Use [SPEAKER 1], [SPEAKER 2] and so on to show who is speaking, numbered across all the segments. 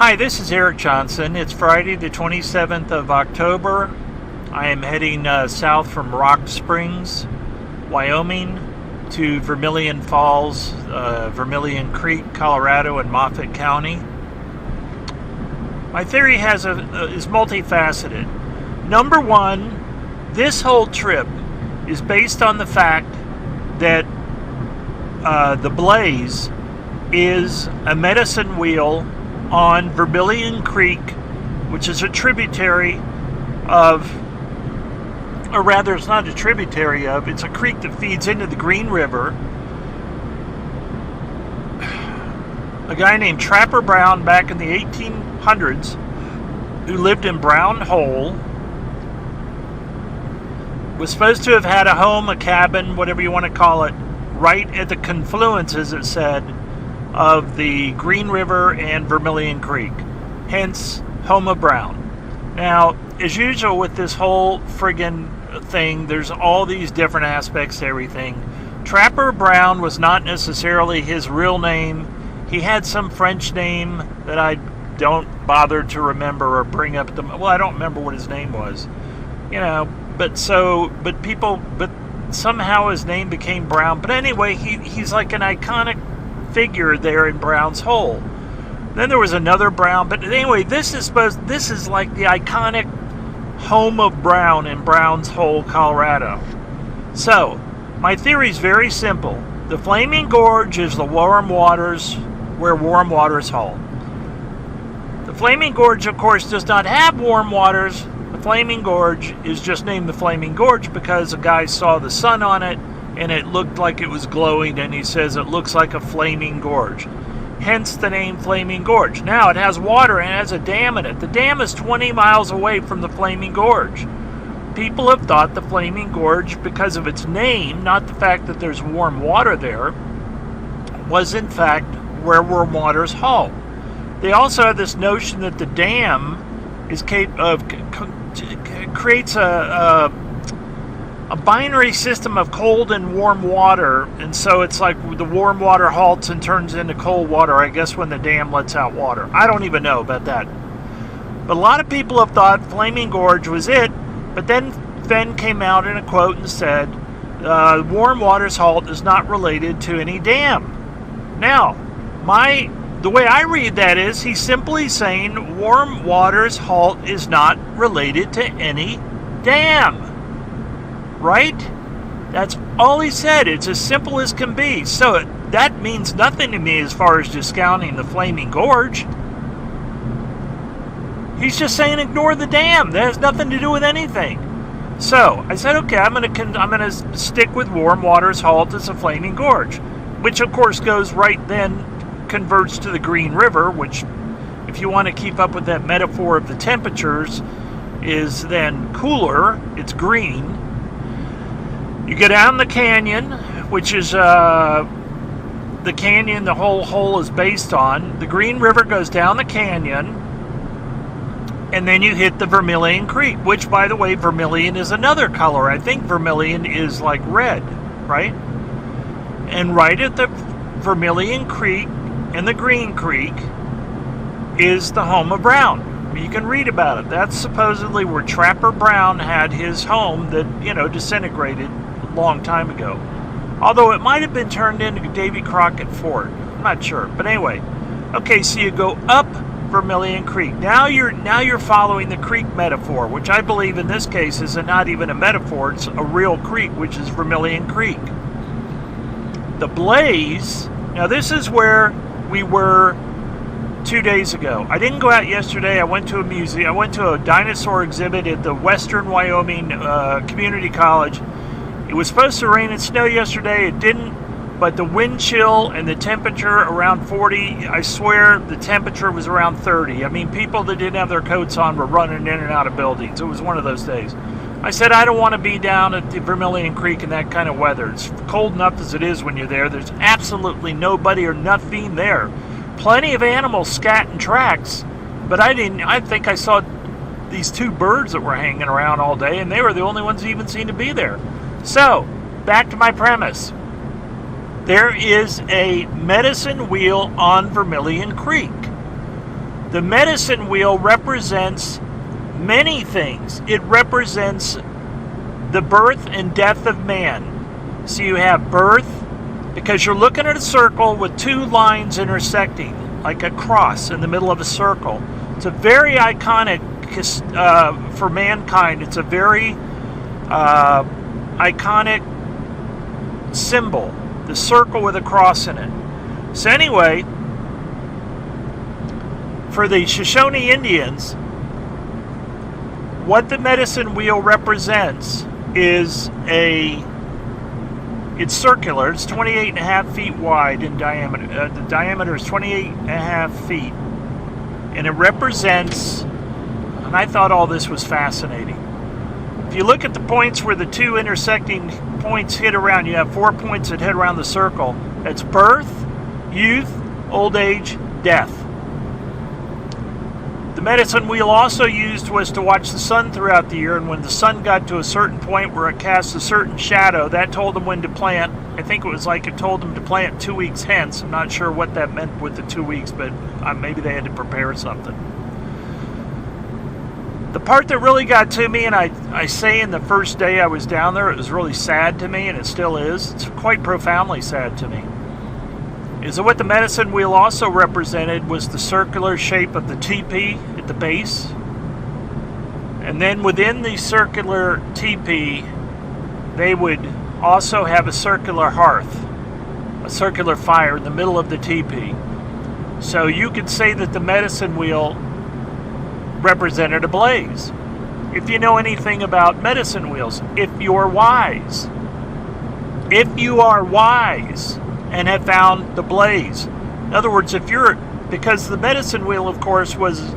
[SPEAKER 1] Hi, this is Eric Johnson. It's Friday the 27th of October. I am heading south from Rock Springs, Wyoming to Vermillion Falls, Vermillion Creek, Colorado, and Moffat County. My theory is multifaceted. Number one, this whole trip is based on the fact that the Blaze is a medicine wheel on Vermillion Creek, which is a tributary of, or rather it's not a tributary of, it's a creek that feeds into the Green River. A guy named Trapper Brown back in the 1800s, who lived in Brown Hole, was supposed to have had a home, a cabin, whatever you want to call it, right at the confluence, as it said, of the Green River and Vermillion Creek, hence home of Brown. Now, as usual with this whole friggin' thing, there's all these different aspects to everything. Trapper Brown was not necessarily his real name. He had some French name that I don't bother to remember or bring up. I don't remember what his name was, but somehow his name became Brown. But anyway, he's like an iconic figure there in Brown's Hole. Then there was another Brown, but anyway, this is like the iconic home of Brown in Brown's Hole, Colorado. So, my theory is very simple. The Flaming Gorge is the warm waters where warm waters halt. The Flaming Gorge, of course, does not have warm waters. The Flaming Gorge is just named the Flaming Gorge because a guy saw the sun on it and it looked like it was glowing, and he says it looks like a flaming gorge. Hence the name Flaming Gorge. Now, it has water and it has a dam in it. The dam is 20 miles away from the Flaming Gorge. People have thought the Flaming Gorge, because of its name, not the fact that there's warm water there, was in fact where warm waters halt. They also have this notion that the dam is creates a binary system of cold and warm water, and so it's like the warm water halts and turns into cold water, I guess, when the dam lets out water. I don't even know about that. But a lot of people have thought Flaming Gorge was it, but then Fenn came out in a quote and said, warm waters halt is not related to any dam. Now, the way I read that is he's simply saying warm waters halt is not related to any dam. Right? That's all he said. It's as simple as can be. So that means nothing to me as far as discounting the Flaming Gorge. He's just saying ignore the dam. That has nothing to do with anything. So I said, okay, I'm gonna stick with warm waters halt as a Flaming Gorge, which of course goes right then converts to the Green River, which, if you want to keep up with that metaphor of the temperatures, is then cooler. It's green. You go down the canyon, which is the canyon the whole hole is based on. The Green River goes down the canyon, and then you hit the Vermillion Creek, which, by the way, Vermillion is another color. I think Vermillion is like red, right? And right at the Vermillion Creek and the Green Creek is the home of Brown. You can read about it. That's supposedly where Trapper Brown had his home that, disintegrated long time ago, although it might have been turned into Davy Crockett Fort. I'm not sure, but anyway. Okay, so you go up Vermillion Creek. Now you're following the creek metaphor, which I believe in this case is not even a metaphor. It's a real creek, which is Vermillion Creek. The Blaze. Now this is where we were 2 days ago. I didn't go out yesterday. I went to a museum. I went to a dinosaur exhibit at the Western Wyoming Community College. It was supposed to rain and snow yesterday. It didn't, but the wind chill and the temperature around 40, I swear the temperature was around 30. I mean, people that didn't have their coats on were running in and out of buildings. It was one of those days. I said, I don't want to be down at the Vermillion Creek in that kind of weather. It's cold enough as it is when you're there. There's absolutely nobody or nothing there. Plenty of animals scatting tracks, but I think I saw these two birds that were hanging around all day, and they were the only ones who even seemed to be there. So, back to my premise. There is a medicine wheel on Vermillion Creek. The medicine wheel represents many things. It represents the birth and death of man. So you have birth, because you're looking at a circle with two lines intersecting, like a cross in the middle of a circle. It's a very iconic for mankind. It's a very iconic symbol, the circle with a cross in it. So anyway, for the Shoshone Indians, what the medicine wheel represents is it's circular. It's 28.5 feet wide in diameter. The diameter is 28.5 feet. And it represents, and I thought all this was fascinating. If you look at the points where the two intersecting points hit around, you have 4 points that hit around the circle. That's birth, youth, old age, death. The medicine wheel also used was to watch the sun throughout the year, and when the sun got to a certain point where it cast a certain shadow, that told them when to plant. I think it was like it told them to plant 2 weeks hence. I'm not sure what that meant with the 2 weeks, but maybe they had to prepare something. The part that really got to me, and I say in the first day I was down there, it was really sad to me, and it still is. It's quite profoundly sad to me. Is that what the medicine wheel also represented was the circular shape of the teepee at the base. And then within the circular teepee, they would also have a circular hearth, a circular fire in the middle of the teepee. So you could say that the medicine wheel represented a blaze. If you know anything about medicine wheels, if you are wise and have found the blaze. In other words, because the medicine wheel, of course, was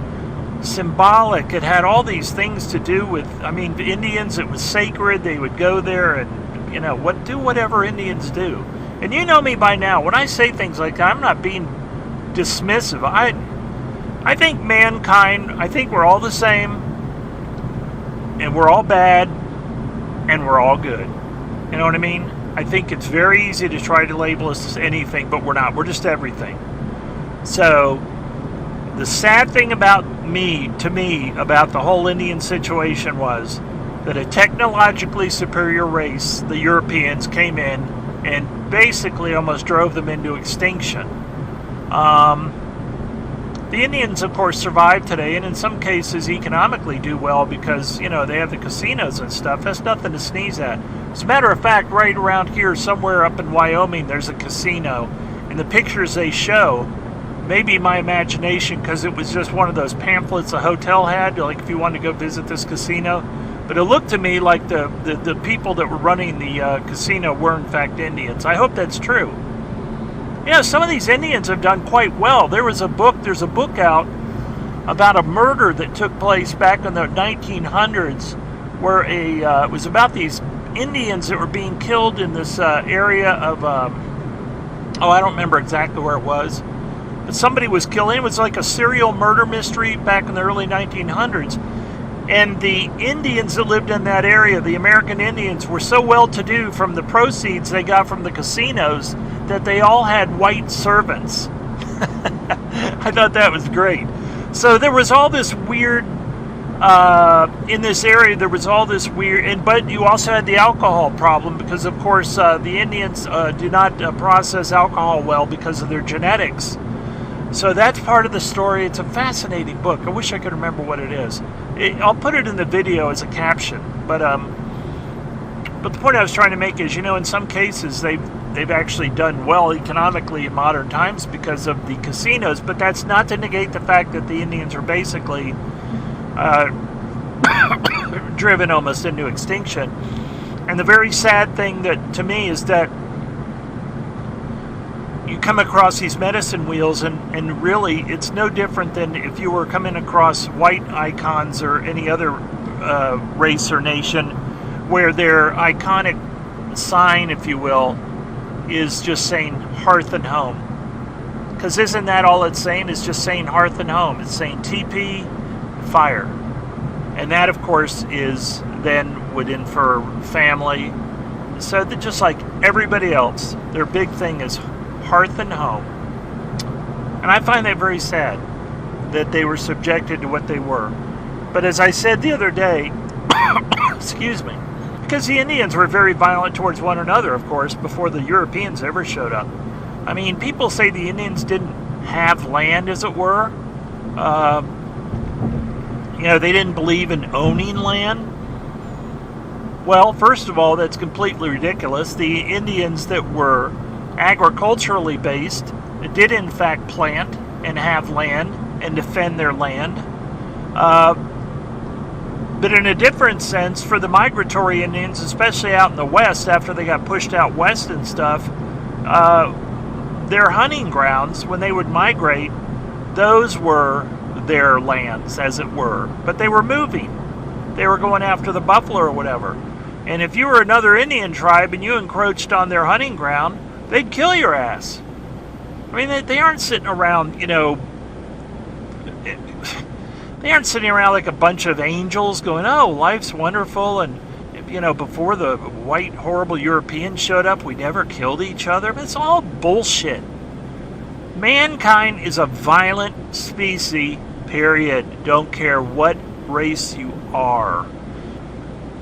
[SPEAKER 1] symbolic. It had all these things to do with, the Indians, it was sacred. They would go there and, do whatever Indians do. And you know me by now. When I say things like that, I'm not being dismissive. I think mankind, I think we're all the same, and we're all bad, and we're all good. You know what I mean? I think it's very easy to try to label us as anything, but we're not. We're just everything. So, the sad thing about about the whole Indian situation was that a technologically superior race, the Europeans, came in and basically almost drove them into extinction. The Indians, of course, survive today, and in some cases economically do well because, they have the casinos and stuff. That's nothing to sneeze at. As a matter of fact, right around here, somewhere up in Wyoming, there's a casino. And the pictures they show, maybe my imagination, because it was just one of those pamphlets a hotel had, like if you wanted to go visit this casino. But it looked to me like the people that were running the casino were, in fact, Indians. I hope that's true. Some of these Indians have done quite well. There's a book out about a murder that took place back in the 1900s where it was about these Indians that were being killed in this area of, I don't remember exactly where it was, but somebody was killed. It was like a serial murder mystery back in the early 1900s. And the Indians that lived in that area, the American Indians, were so well-to-do from the proceeds they got from the casinos that they all had white servants. I thought that was great. So there was all this weird, in this area, there was all this weird, but you also had the alcohol problem because, of course, the Indians do not process alcohol well because of their genetics. So that's part of the story. It's a fascinating book. I wish I could remember what it is. I'll put it in the video as a caption. But the point I was trying to make is, in some cases they've actually done well economically in modern times because of the casinos. But that's not to negate the fact that the Indians are basically driven almost into extinction. And the very sad thing that to me is that you come across these medicine wheels and really it's no different than if you were coming across white icons or any other race or nation where their iconic sign, if you will, is just saying hearth and home. Because isn't that all it's saying? It's just saying hearth and home. It's saying teepee, fire. And that, of course, would infer family. So that just like everybody else, their big thing is hearth and home. And I find that very sad. that they were subjected to what they were. But as I said the other day, excuse me, because the Indians were very violent towards one another, of course, before the Europeans ever showed up. I mean, people say the Indians didn't have land, as it were. They didn't believe in owning land. Well, first of all, that's completely ridiculous. The Indians that were agriculturally based did in fact plant and have land and defend their land. But in a different sense, for the migratory Indians, especially out in the West, after they got pushed out west and stuff, their hunting grounds, when they would migrate, those were their lands, as it were. But they were moving. They were going after the buffalo or whatever. And if you were another Indian tribe and you encroached on their hunting ground, they'd kill your ass. I mean, they aren't sitting around, they aren't sitting around like a bunch of angels going, oh, life's wonderful, and, before the white, horrible Europeans showed up, we never killed each other. It's all bullshit. Mankind is a violent species, period. Don't care what race you are.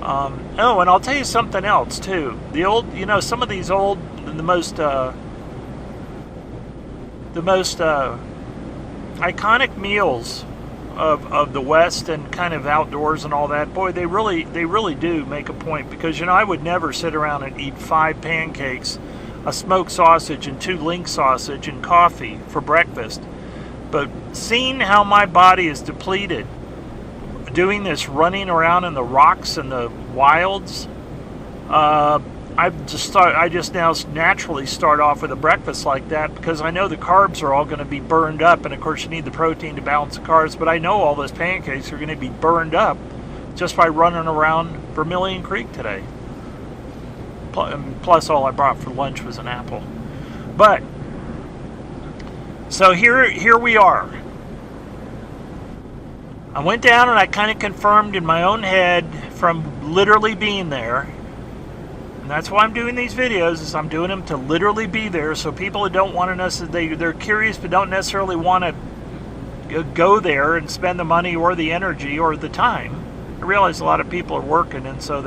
[SPEAKER 1] And I'll tell you something else, too. The old, some of these old, the most iconic meals of the West and kind of outdoors and all that, boy, they really do make a point, because I would never sit around and eat 5 pancakes, a smoked sausage, and 2 link sausage and coffee for breakfast. But seeing how my body is depleted doing this running around in the rocks and the wilds, I just now naturally start off with a breakfast like that, because I know the carbs are all going to be burned up, and of course you need the protein to balance the carbs, but I know all those pancakes are going to be burned up just by running around Vermillion Creek today. Plus all I brought for lunch was an apple. But so here we are. I went down and I kind of confirmed in my own head from literally being there. And that's why I'm doing these videos, is I'm doing them to literally be there, so people that don't want to necessarily, they're curious but don't necessarily want to go there and spend the money or the energy or the time. I realize a lot of people are working, and so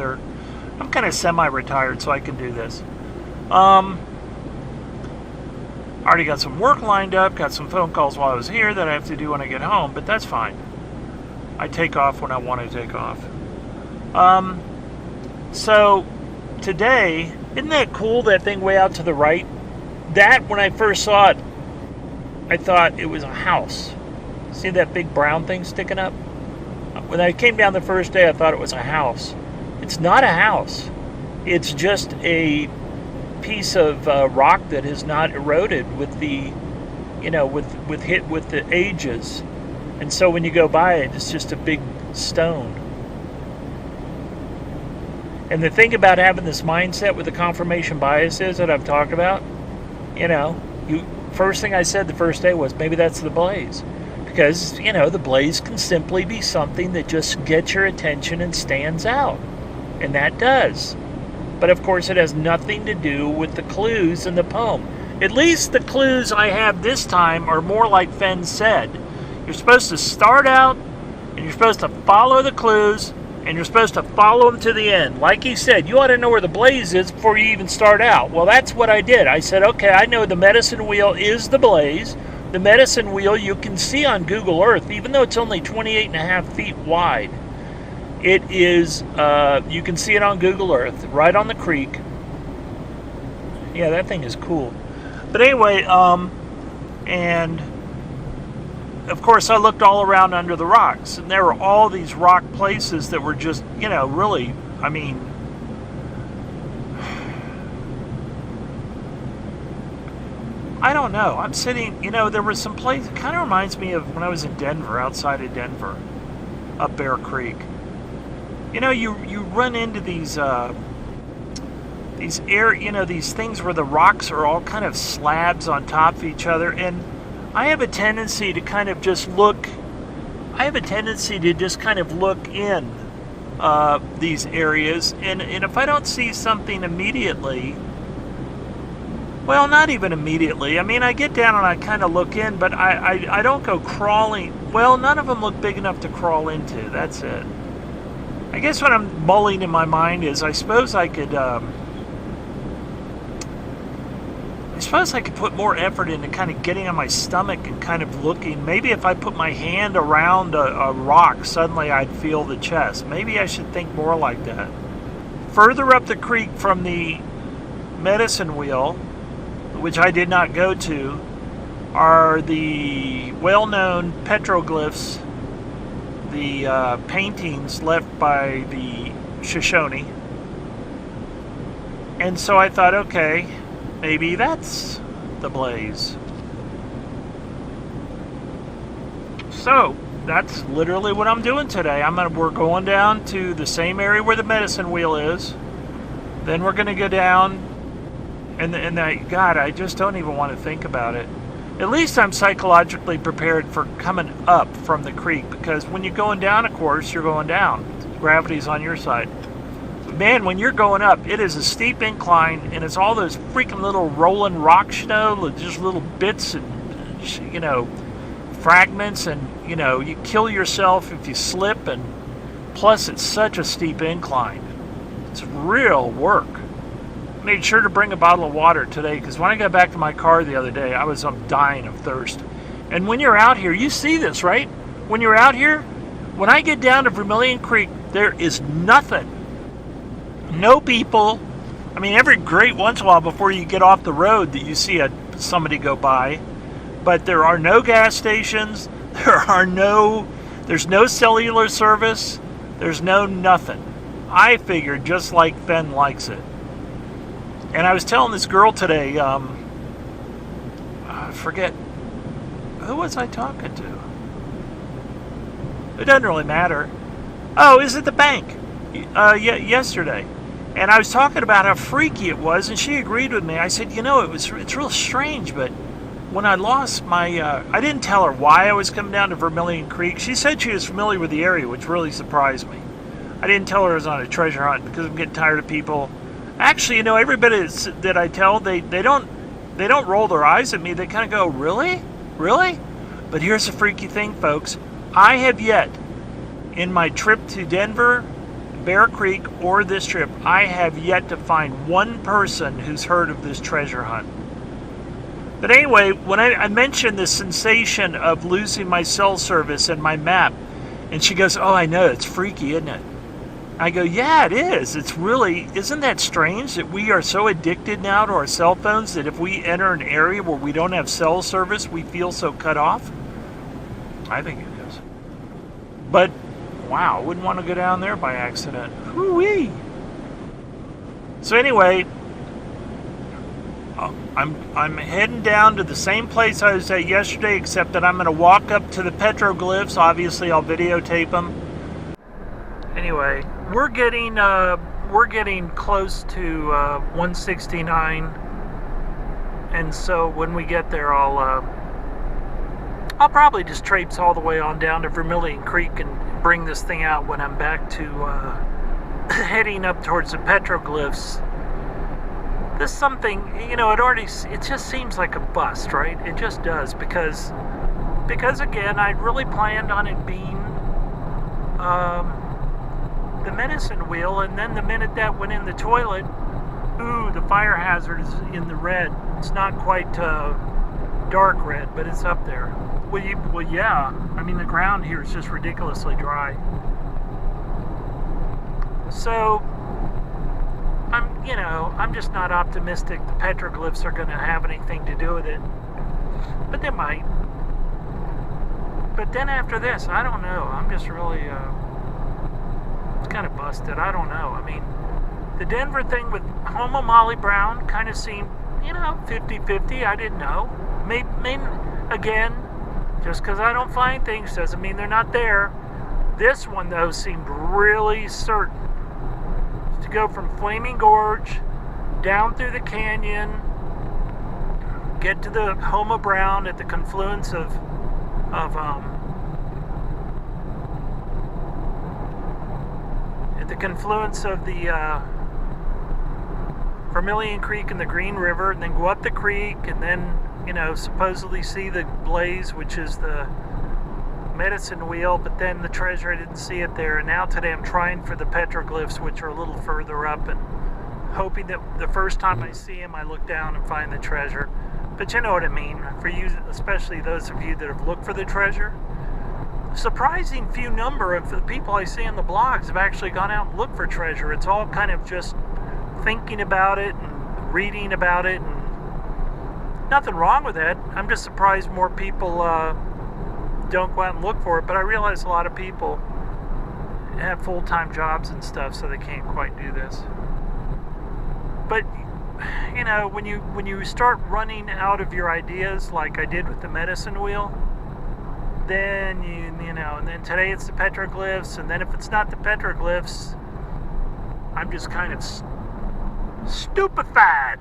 [SPEAKER 1] I'm kind of semi-retired, so I can do this. Already got some work lined up, got some phone calls while I was here that I have to do when I get home, but that's fine. I take off when I want to take off. So today, isn't that cool, that thing way out to the right? That, when I first saw it, I thought it was a house. See that big brown thing sticking up? When I came down the first day, I thought it was a house. It's not a house. It's just a piece of rock that has not eroded with the, with the ages. And so when you go by it, it's just a big stone. And the thing about having this mindset with the confirmation biases that I've talked about, first thing I said the first day was, maybe that's the blaze. Because, the blaze can simply be something that just gets your attention and stands out. And that does. But of course it has nothing to do with the clues in the poem. At least the clues I have this time are more like Fenn said. You're supposed to start out, and you're supposed to follow the clues, and you're supposed to follow them to the end. Like he said, you ought to know where the blaze is before you even start out. Well, that's what I did. I said, okay, I know the medicine wheel is the blaze. The medicine wheel you can see on Google Earth, even though it's only 28.5 feet wide. It is, you can see it on Google Earth, right on the creek. Yeah, that thing is cool. But anyway, and of course I looked all around under the rocks, and there were all these rock places that were just, really, I mean, I don't know. I'm sitting, there was some place, it kind of reminds me of when I was in Denver, outside of Denver, up Bear Creek. You run into these these things where the rocks are all kind of slabs on top of each other, and I have a tendency to kind of just look. I have a tendency to just kind of look in these areas, and if I don't see something immediately, Well, not even immediately. I mean, I get down and I kind of look in, but I don't go crawling. Well, none of them look big enough to crawl into. That's it. I guess what I'm mulling in my mind is I suppose I could put more effort into kind of getting on my stomach and kind of looking. Maybe if I put my hand around a rock, suddenly I'd feel the chest. Maybe I should think more like that. Further up the creek from the medicine wheel, which I did not go to, are the well-known petroglyphs, the paintings left by the Shoshone. And so I thought, okay, maybe that's the blaze. So that's literally what I'm doing today. We're going down to the same area where the medicine wheel is. Then we're going to go down, and God, I just don't even want to think about it. At least I'm psychologically prepared for coming up from the creek, because when you're going down, of course, you're going down. Gravity's on your side. Man, when you're going up, it is a steep incline, and it's all those freaking little rolling rocks, just little bits and, fragments, and, you kill yourself if you slip, and plus it's such a steep incline. It's real work. Made sure to bring a bottle of water today, because when I got back to my car the other day, I was dying of thirst. And when you're out here, you see this, right? When you're out here, when I get down to Vermillion Creek, there is nothing. No people. I mean, every great once in a while before you get off the road that you see somebody go by. But there are no gas stations. There's no cellular service. There's no nothing. I figured just like Fenn likes it. And I was telling this girl today, I forget, who was I talking to? It doesn't really matter. Oh, is it the bank? Yesterday. And I was talking about how freaky it was, and she agreed with me. I said, it's real strange, but when I lost my, I didn't tell her why I was coming down to Vermillion Creek. She said she was familiar with the area, which really surprised me. I didn't tell her I was on a treasure hunt, because I'm getting tired of people. Actually, everybody that I tell, they don't roll their eyes at me. They kind of go, really? Really? But here's the freaky thing, folks. I have yet, in my trip to Denver, Bear Creek, or this trip, I have yet to find one person who's heard of this treasure hunt. But anyway, when I mentioned the sensation of losing my cell service and my map, and she goes, oh, I know, it's freaky, isn't it? I go, yeah, it is. Isn't that strange that we are so addicted now to our cell phones that if we enter an area where we don't have cell service, we feel so cut off? I think it is. But, wow, I wouldn't want to go down there by accident. Whoo-wee! So anyway, I'm heading down to the same place I was at yesterday, except that I'm going to walk up to the petroglyphs. Obviously, I'll videotape them. Anyway, we're getting close to 169, and so when we get there, I'll probably just traipse all the way on down to Vermillion Creek and bring this thing out when I'm back to heading up towards the petroglyphs. There's something, it just seems like a bust, right? It just does, because again, I really planned on it being the medicine wheel, and then the minute that went in the toilet, ooh, the fire hazard is in the red. It's not quite dark red, but it's up there. Well, yeah. I mean, the ground here is just ridiculously dry. So, I'm just not optimistic the petroglyphs are going to have anything to do with it. But they might. But then after this, I don't know. I'm just really, it's kind of busted. I don't know. I mean, the Denver thing with Homo Molly Brown kind of seemed, 50-50. I didn't know. Maybe, again, just because I don't find things doesn't mean they're not there. This one, though, seemed really certain. To go from Flaming Gorge, down through the canyon, get to the Homo Brown at the confluence of Vermillion Creek and the Green River, and then go up the creek, and then, supposedly see the blaze, which is the medicine wheel, but then the treasure, I didn't see it there. And now today I'm trying for the petroglyphs, which are a little further up, and hoping that the first time I see them, I look down and find the treasure. But you know what I mean, for you, especially those of you that have looked for the treasure. Surprising few number of the people I see on the blogs have actually gone out and looked for treasure. It's all kind of just thinking about it and reading about it, and nothing wrong with that. I'm just surprised more people don't go out and look for it, but I realize a lot of people have full-time jobs and stuff, so they can't quite do this. But when you start running out of your ideas, like I did with the medicine wheel, then and then today it's the petroglyphs, and then if it's not the petroglyphs, I'm just kind of stupefied,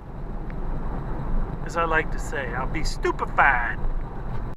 [SPEAKER 1] as I like to say. I'll be stupefied.